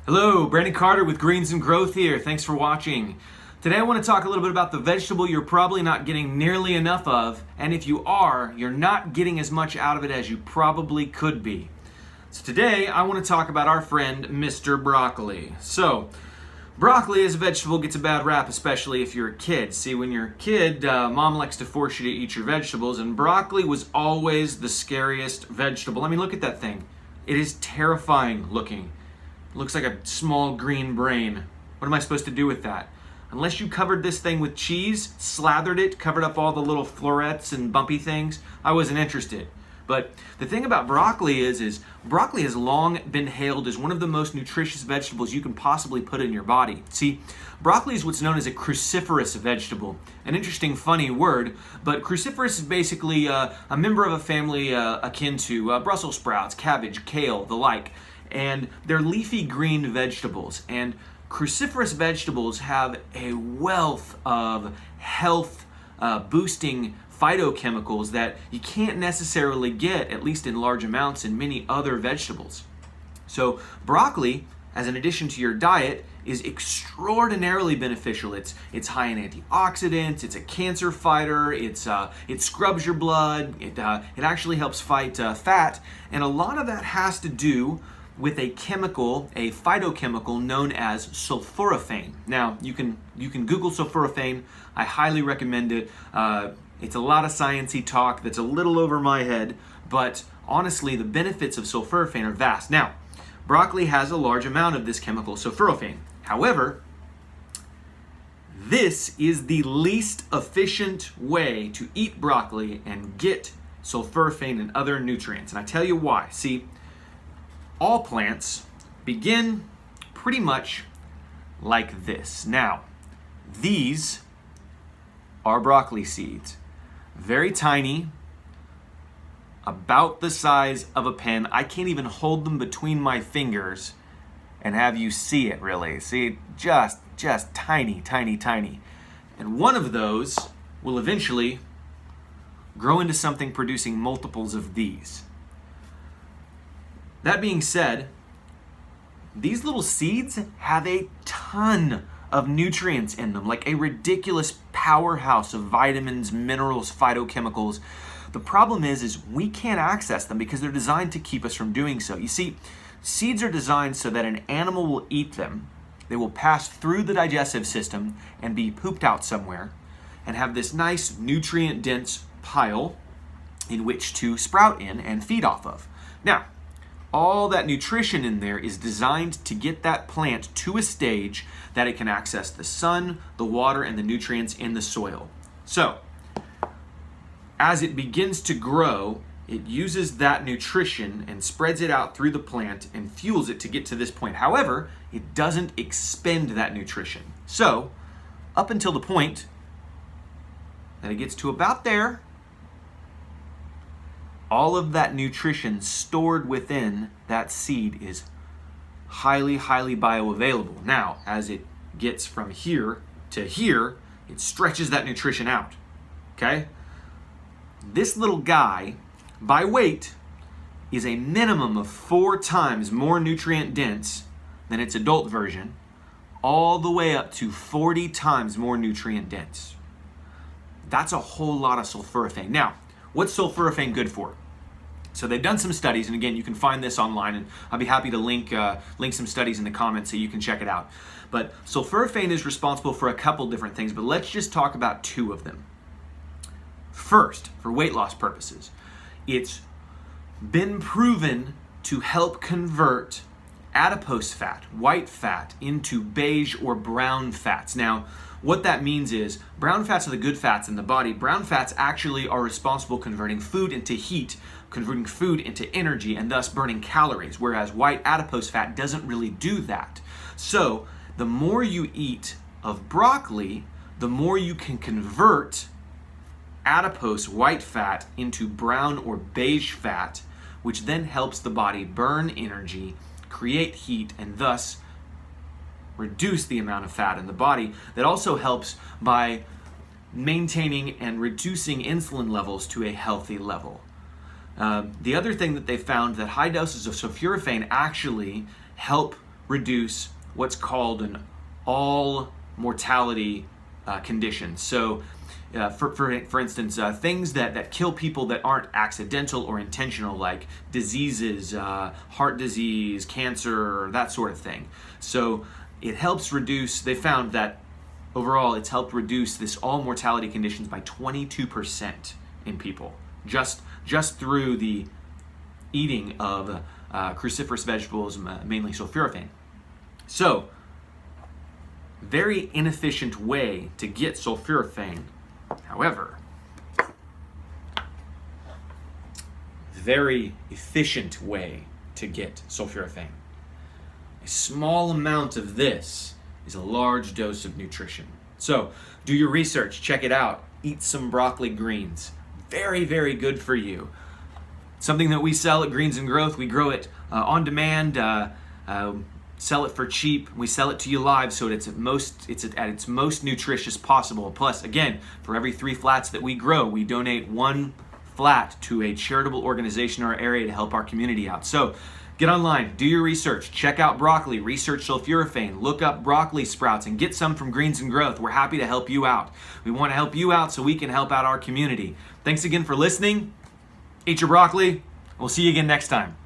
Hello, Brandon Carter with Greens and Growth here. Thanks for watching. Today I want to talk a little bit about the vegetable you're probably not getting nearly enough of, and if you are, you're not getting as much out of it as you probably could be. So today I want to talk about our friend Mr. Broccoli. So, broccoli as a vegetable gets a bad rap, especially if you're a kid. See, when you're a kid, mom likes to force you to eat your vegetables, and broccoli was always the scariest vegetable. I mean, look at that thing. It is terrifying looking. It looks like a small green brain. What am I supposed to do with that? Unless you covered this thing with cheese, slathered it, covered up all the little florets and bumpy things, I wasn't interested. But the thing about broccoli is broccoli has long been hailed as one of the most nutritious vegetables you can possibly put in your body. See, broccoli is what's known as a cruciferous vegetable. An interesting, funny word, but cruciferous is basically a member of a family akin to Brussels sprouts, cabbage, kale, the like. And they're leafy green vegetables. And cruciferous vegetables have a wealth of health boosting phytochemicals that you can't necessarily get, at least in large amounts, in many other vegetables. So broccoli, as an addition to your diet, is extraordinarily beneficial. It's high in antioxidants, it's a cancer fighter, it scrubs your blood, it actually helps fight fat, and a lot of that has to do with a chemical, a phytochemical known as sulforaphane. Now, you can Google sulforaphane. I highly recommend it. It's a lot of sciencey talk that's a little over my head, but honestly, the benefits of sulforaphane are vast. Now, broccoli has a large amount of this chemical sulforaphane. However, this is the least efficient way to eat broccoli and get sulforaphane and other nutrients. And I tell you why. See, all plants begin pretty much like this. Now, these are broccoli seeds. Very tiny, about the size of a pen. I can't even hold them between my fingers and have you see it really. See, just tiny, tiny, tiny. And one of those will eventually grow into something producing multiples of these. That being said, these little seeds have a ton of nutrients in them, like a ridiculous powerhouse of vitamins, minerals, phytochemicals. The problem is we can't access them because they're designed to keep us from doing so. You see, seeds are designed so that an animal will eat them, they will pass through the digestive system and be pooped out somewhere, and have this nice nutrient-dense pile in which to sprout in and feed off of. Now, all that nutrition in there is designed to get that plant to a stage that it can access the sun, the water, and the nutrients in the soil. So, as it begins to grow, it uses that nutrition and spreads it out through the plant and fuels it to get to this point. However, it doesn't expend that nutrition. So, up until the point that it gets to about there, all of that nutrition stored within that seed is highly, highly bioavailable. Now, as it gets from here to here, it stretches that nutrition out, okay? This little guy, by weight, is a minimum of 4 times more nutrient dense than its adult version, all the way up to 40 times more nutrient dense. That's a whole lot of sulforaphane. Now, what's sulforaphane good for? So they've done some studies, and again, you can find this online, and I'll be happy to link some studies in the comments so you can check it out. But sulforaphane is responsible for a couple different things, but let's just talk about 2 of them. First, for weight loss purposes, it's been proven to help convert adipose fat, white fat, into beige or brown fats. Now, what that means is brown fats are the good fats in the body. Brown fats actually are responsible converting food into heat, converting food into energy, and thus burning calories, whereas white adipose fat doesn't really do that. So the more you eat of broccoli, the more you can convert adipose white fat into brown or beige fat, which then helps the body burn energy, create heat, and thus reduce the amount of fat in the body. That also helps by maintaining and reducing insulin levels to a healthy level. The other thing that they found that high doses of sulforaphane actually help reduce what's called an all mortality condition. So for instance, things that kill people that aren't accidental or intentional, like diseases, heart disease, cancer, that sort of thing. So it helps reduce, they found that overall it's helped reduce this all mortality conditions by 22% in people, just through the eating of cruciferous vegetables, mainly sulforaphane. So, very inefficient way to get sulforaphane. However, very efficient way to get sulforaphane. A small amount of this is a large dose of nutrition. So, do your research, check it out. Eat some broccoli greens. Very, very good for you. Something that we sell at Greens and Growth. We grow it on demand, sell it for cheap. We sell it to you live, so it's at its most nutritious possible. Plus, again, for every 3 flats that we grow, we donate 1 flat to a charitable organization in our area to help our community out. So get online, do your research, check out broccoli, research sulforaphane, look up broccoli sprouts, and get some from Greens and Growth. We're happy to help you out. We want to help you out so we can help out our community. Thanks again for listening. Eat your broccoli. We'll see you again next time.